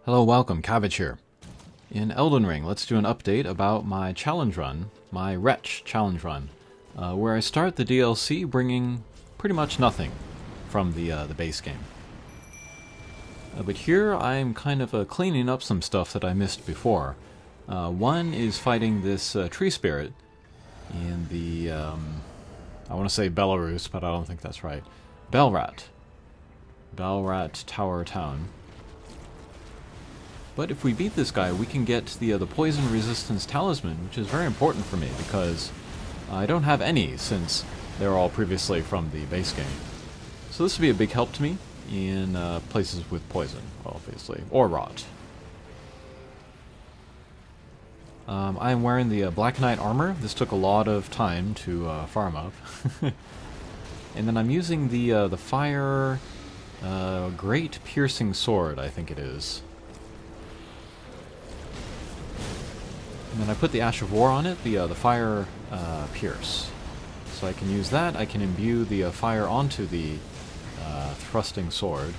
Hello, welcome, Cabbage here. In Elden Ring, let's do an update about my challenge run, my Wretch challenge run, where I start the DLC bringing pretty much nothing from the base game. But here I'm kind of cleaning up some stuff that I missed before. One is fighting this tree spirit in the, I want to say Belarus, but I don't think that's right. Bayle Tower Town. But if we beat this guy, we can get the poison resistance talisman, which is very important for me because I don't have any since they're all previously from the base game. So this would be a big help to me in places with poison, obviously, or rot. I am wearing the Black Knight armor. This took a lot of time to farm up. And then I'm using the fire great piercing sword, I think it is. And then I put the Ash of War on it, the fire pierce. So I can use that. I can imbue the fire onto the thrusting sword.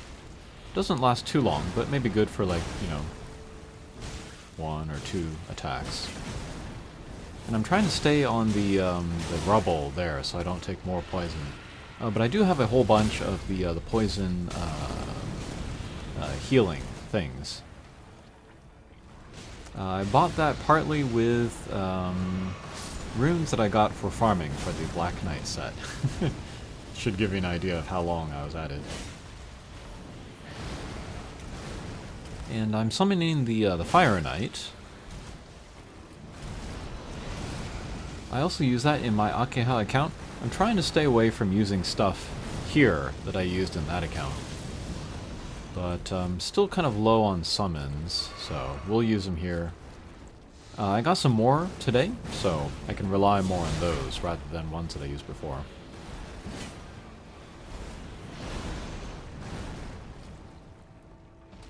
Doesn't last too long, but maybe good for, like, you know, 1 or 2 attacks. And I'm trying to stay on the rubble there, so I don't take more poison. But I do have a whole bunch of the poison healing things. I bought that partly with runes that I got for farming for the Black Knight set. Should give you an idea of how long I was at it. And I'm summoning the Fire Knight. I also use that in my Akeha account. I'm trying to stay away from using stuff here that I used in that account. But still kind of low on summons, so we'll use them here. I got some more today, so I can rely more on those rather than ones that I used before.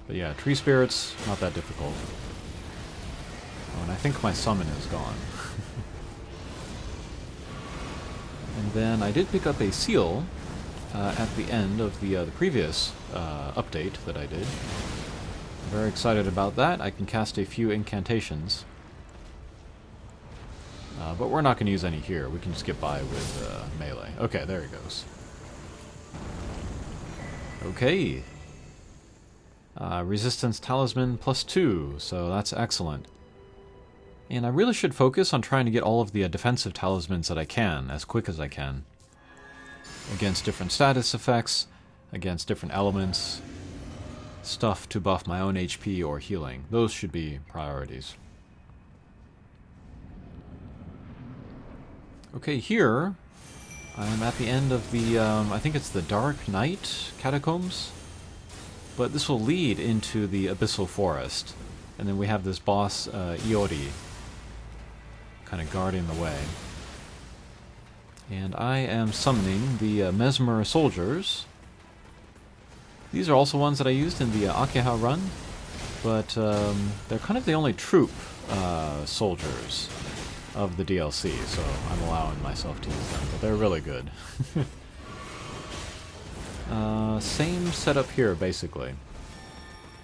But yeah, tree spirits, not that difficult. Oh, and I think my summon is gone. And then I did pick up a seal at the end of the previous update that I did. I'm very excited about that. I can cast a few incantations. But we're not going to use any here. We can just get by with melee. Okay, there he goes. Okay. Resistance Talisman +2, so that's excellent. And I really should focus on trying to get all of the defensive talismans that I can, as quick as I can. Against different status effects, against different elements, stuff to buff my own HP or healing. Those should be priorities. Okay, here I'm at the end of the, I think it's the Dark Knight Catacombs? But this will lead into the Abyssal Forest. And then we have this boss, Iori, kind of guarding the way. And I am summoning the Mesmer Soldiers. These are also ones that I used in the Akeha run, but they're kind of the only troop soldiers of the DLC, so I'm allowing myself to use them, but they're really good. Same setup here, basically.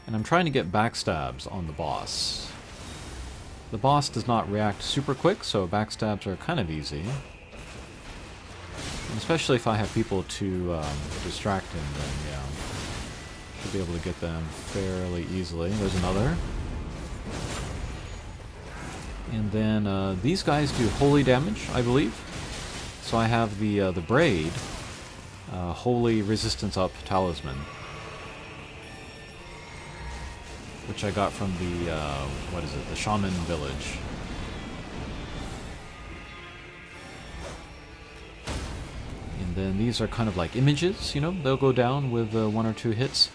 And I'm trying to get backstabs on the boss. The boss does not react super quick, so backstabs are kind of easy. And especially if I have people to distract him, then yeah, should be able to get them fairly easily. There's another. And then these guys do holy damage, I believe. So I have the braid, holy resistance up talisman, which I got from the what is it? The shaman village. And then these are kind of like images, you know, they'll go down with 1 or 2 hits.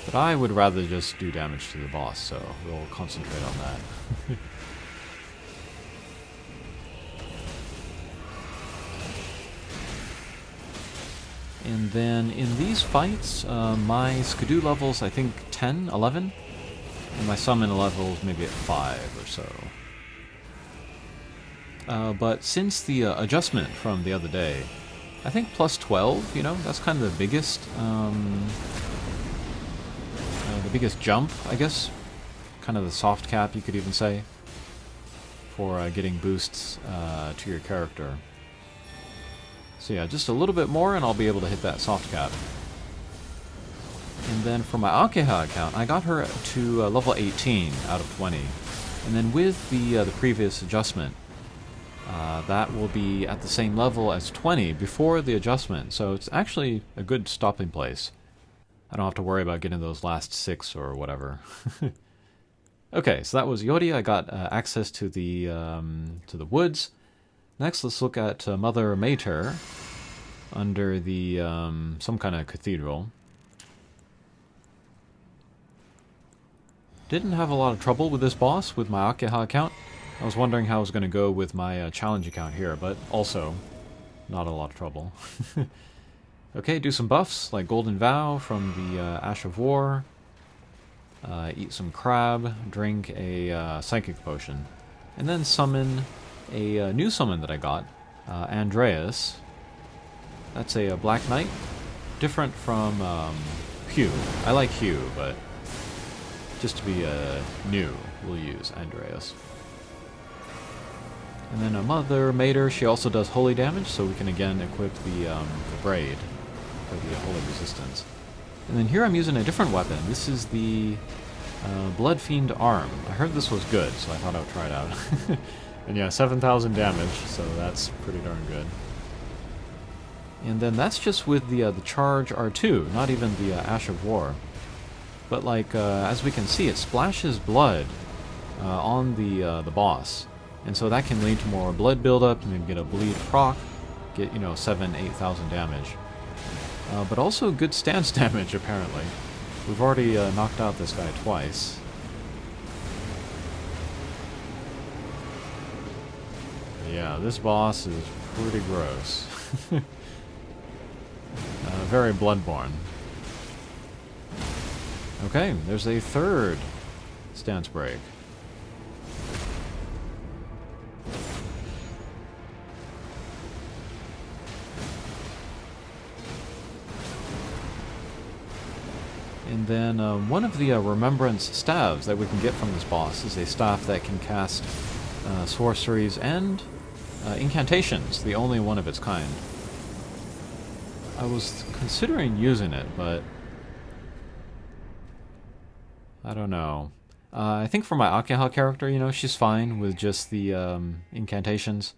But I would rather just do damage to the boss, so we'll concentrate on that. And then in these fights, my Skidoo level's, I think, 10, 11? And my summon level's maybe at 5 or so. But since the adjustment from the other day, I think +12, you know, that's kind of the biggest the biggest jump, I guess. Kind of the soft cap, you could even say, for getting boosts to your character. So yeah, just a little bit more and I'll be able to hit that soft cap. And then for my Akeha account, I got her to level 18 out of 20. And then with the previous adjustment, that will be at the same level as 20 before the adjustment. So it's actually a good stopping place. I don't have to worry about getting those last 6 or whatever. Okay, so that was Yori. I got access to the woods. Next, let's look at Mother Meyter under the some kind of cathedral. Didn't have a lot of trouble with this boss with my Akeha account. I was wondering how I was going to go with my challenge account here, but also not a lot of trouble. Okay, do some buffs like Golden Vow from the Ash of War. Eat some crab, drink a psychic potion, and then summon a new summon that I got, Andreas. That's a Black Knight, different from Hugh. I like Hugh, but just to be new, we'll use Andreas. And then Mother Meyter, she also does holy damage, so we can again equip the braid for the holy resistance. And then here I'm using a different weapon. This is the Blood Fiend Arm. I heard this was good, so I thought I would try it out. And yeah, 7,000 damage, so that's pretty darn good. And then that's just with the Charge R2, not even the Ash of War. But like, as we can see, it splashes blood on the boss. And so that can lead to more blood buildup, and then get a bleed proc, get, 7,000-8,000 damage. But also good stance damage, apparently. We've already knocked out this guy twice. Yeah, this boss is pretty gross. Very bloodborne. Okay, there's a third stance break. And then one of the Remembrance staves that we can get from this boss is a staff that can cast sorceries and incantations, the only one of its kind. I was considering using it, but I don't know. I think for my Akeha character, she's fine with just the incantations.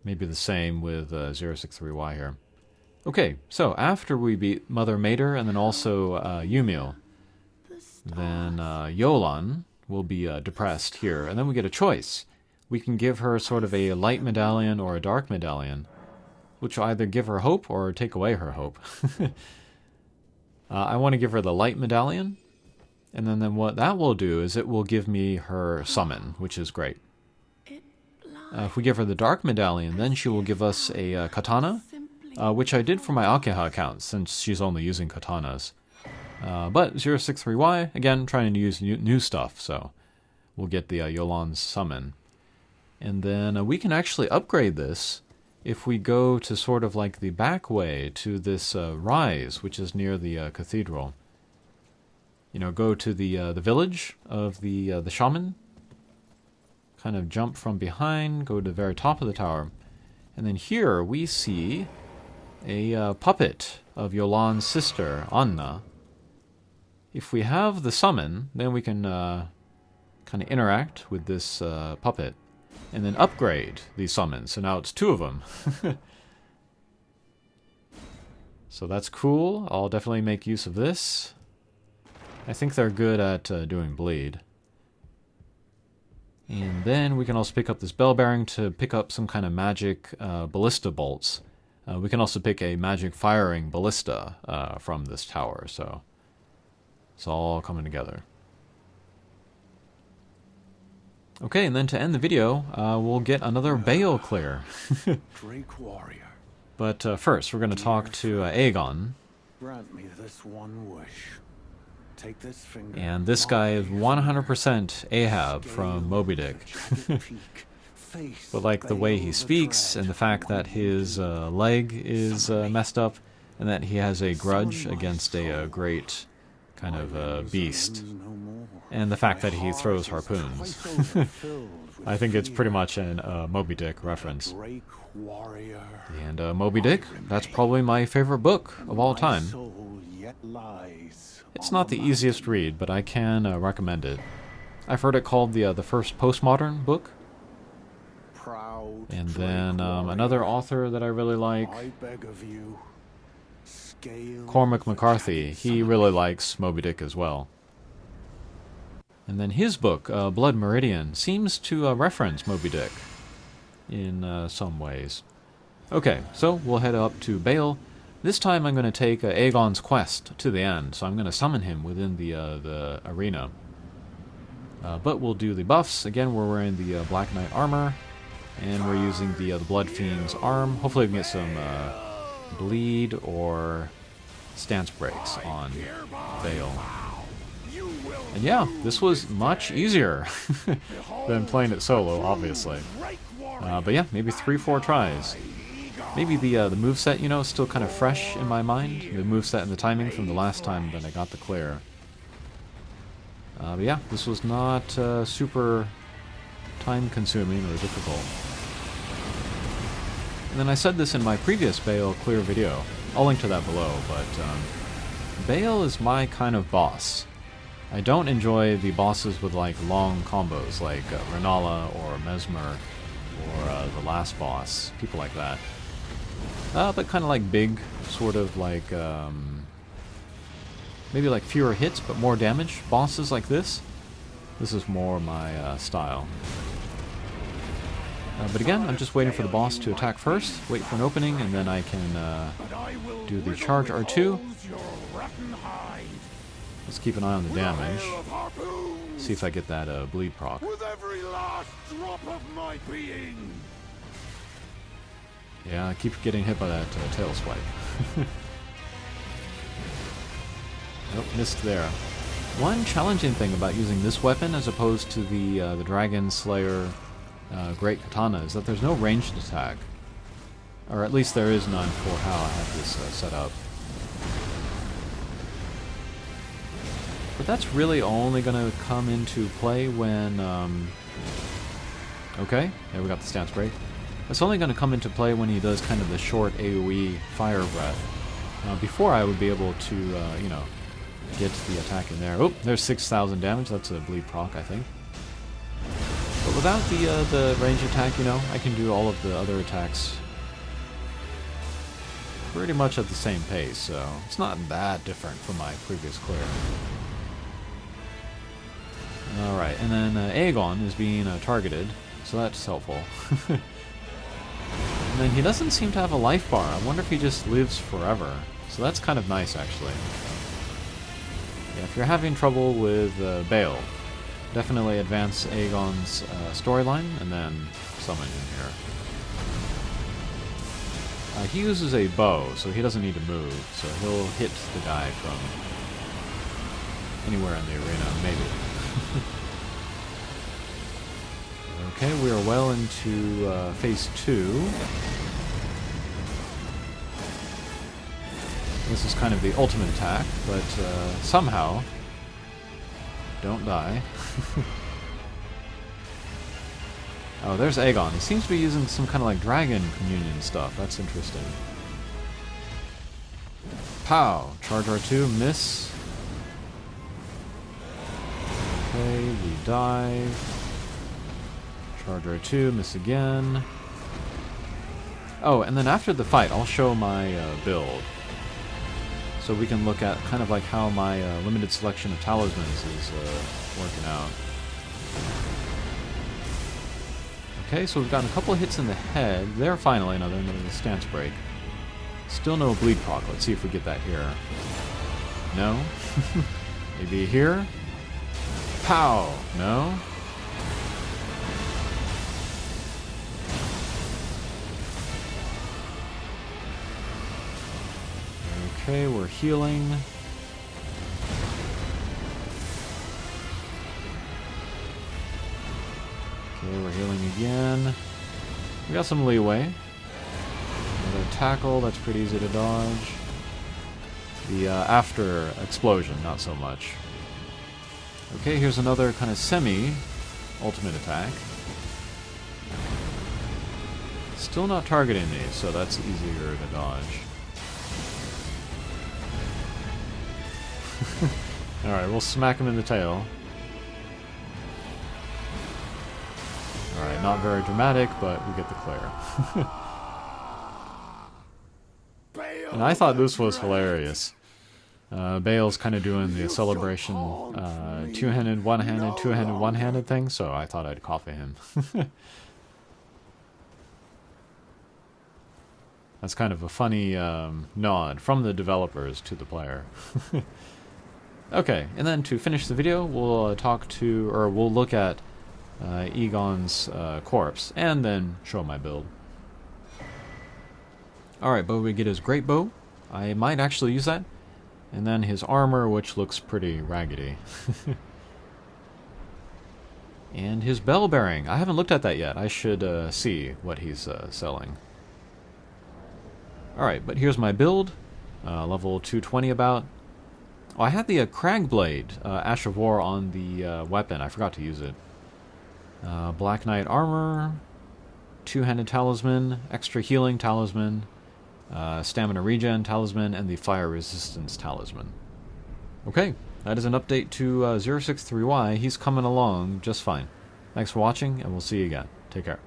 Maybe the same with 063Y here. Okay, so after we beat Mother Meyter and then also Yumio, then Yolan will be depressed here, and then we get a choice. We can give her sort of a light medallion or a dark medallion, which will either give her hope or take away her hope. I want to give her the light medallion, and then what that will do is it will give me her summon, which is great. If we give her the dark medallion, then she will give us a katana, which I did for my Akeha account, since she's only using katanas. But 063Y, again, trying to use new stuff, so we'll get the Yolan's summon. And then we can actually upgrade this if we go to sort of like the back way to this rise, which is near the cathedral. Go to the village of the shaman, kind of jump from behind, go to the very top of the tower, and then here we see a puppet of Yolan's sister, Anna. If we have the summon, then we can kind of interact with this puppet, and then upgrade these summons. So now it's 2 of them. So that's cool. I'll definitely make use of this. I think they're good at doing bleed. And then we can also pick up this bell bearing to pick up some kind of magic ballista bolts. We can also pick a magic firing ballista from this tower, so it's all coming together. Okay, and then to end the video, we'll get another Bayle clear. Drake warrior. But first, we're going to talk to Aegon. Grant me this one wish. Take this finger. And this guy is 100% Ahab from Moby Dick. But like the way he speaks and the fact that his leg is messed up and that he has a grudge against a great kind of beast. And the fact that he throws harpoons. I think it's pretty much an Moby Dick reference. And Moby Dick, that's probably my favorite book of all time. It's not the easiest read, but I can recommend it. I've heard it called the first postmodern book. And then another author that I really like, Cormac McCarthy, he really likes Moby Dick as well. And then his book, Blood Meridian, seems to reference Moby Dick in some ways. Okay, so we'll head up to Bayle. This time I'm going to take Aegon's quest to the end, so I'm going to summon him within the arena. But we'll do the buffs. Again, we're wearing the Black Knight armor, and we're using the Blood Fiend's arm. Hopefully we can get some bleed or stance breaks on Bayle. And yeah, this was much easier than playing it solo, obviously. But yeah, maybe 3-4 tries. Maybe the moveset, you know, is still kind of fresh in my mind. The moveset and the timing from the last time that I got the clear. But yeah, this was not super time-consuming or difficult. And then I said this in my previous Bayle clear video. I'll link to that below, but Bayle is my kind of boss. I don't enjoy the bosses with like long combos, like Renala or Mesmer or the last boss, people like that. But kind of like big, sort of like, maybe like fewer hits but more damage bosses like this. This is more my style. But again, I'm just waiting for the boss to attack first, wait for an opening, and then I can do the charge R2. Let's keep an eye on the damage. See if I get that bleed proc. Yeah, I keep getting hit by that tail swipe. Nope, missed there. One challenging thing about using this weapon as opposed to the Dragon Slayer Great Katana is that there's no ranged attack. Or at least there is none for how I have this set up. But that's really only going to come into play when... okay, yeah, we got the stance break. That's only going to come into play when he does kind of the short AoE fire breath. Before I would be able to, you know, get the attack in there. Oh, there's 6,000 damage. That's a bleed proc, I think. But without the range attack, you know, I can do all of the other attacks pretty much at the same pace, so it's not that different from my previous clear. Alright, and then Aegon is being targeted, so that's helpful. And then he doesn't seem to have a life bar. I wonder if he just lives forever. So that's kind of nice, actually. Yeah, if you're having trouble with Bayle, definitely advance Aegon's storyline, and then summon him here. He uses a bow, so he doesn't need to move, so he'll hit the guy from anywhere in the arena, maybe. Okay, we are well into phase 2. This is kind of the ultimate attack, but somehow, don't die. Oh, there's Aegon. He seems to be using some kind of like dragon communion stuff. That's interesting. Pow! Charge R2, miss. Okay, we dive. Charge R2, miss again. Oh, and then after the fight, I'll show my build. So we can look at kind of like how my limited selection of talismans is working out. Okay, so we've gotten a couple of hits in the head. There, finally, another stance break. Still no bleed proc. Let's see if we get that here. No? Maybe here? Pow! No? Okay, we're healing. Okay, we're healing again. We got some leeway. Another tackle, that's pretty easy to dodge. The after explosion, not so much. Okay, here's another kind of semi-ultimate attack. Still not targeting me, so that's easier to dodge. Alright, we'll smack him in the tail. Alright, not very dramatic, but we get the clear. And I thought this was hilarious. Bayle's kind of doing the celebration two-handed, one-handed, two-handed, one-handed thing, so I thought I'd copy him. That's kind of a funny nod from the developers to the player. Okay, and then to finish the video, we'll we'll look at Egon's corpse, and then show my build. Alright, but we get his great bow. I might actually use that. And then his armor, which looks pretty raggedy. And his bell bearing. I haven't looked at that yet. I should see what he's selling. Alright, but here's my build. Level 220 about. Oh, I had the Crag Blade, Ash of War on the weapon. I forgot to use it. Black Knight armor. Two-handed talisman. Extra healing talisman. Stamina regen talisman, and the fire resistance talisman. Okay, that is an update to 063Y. He's coming along just fine. Thanks for watching, and we'll see you again. Take care.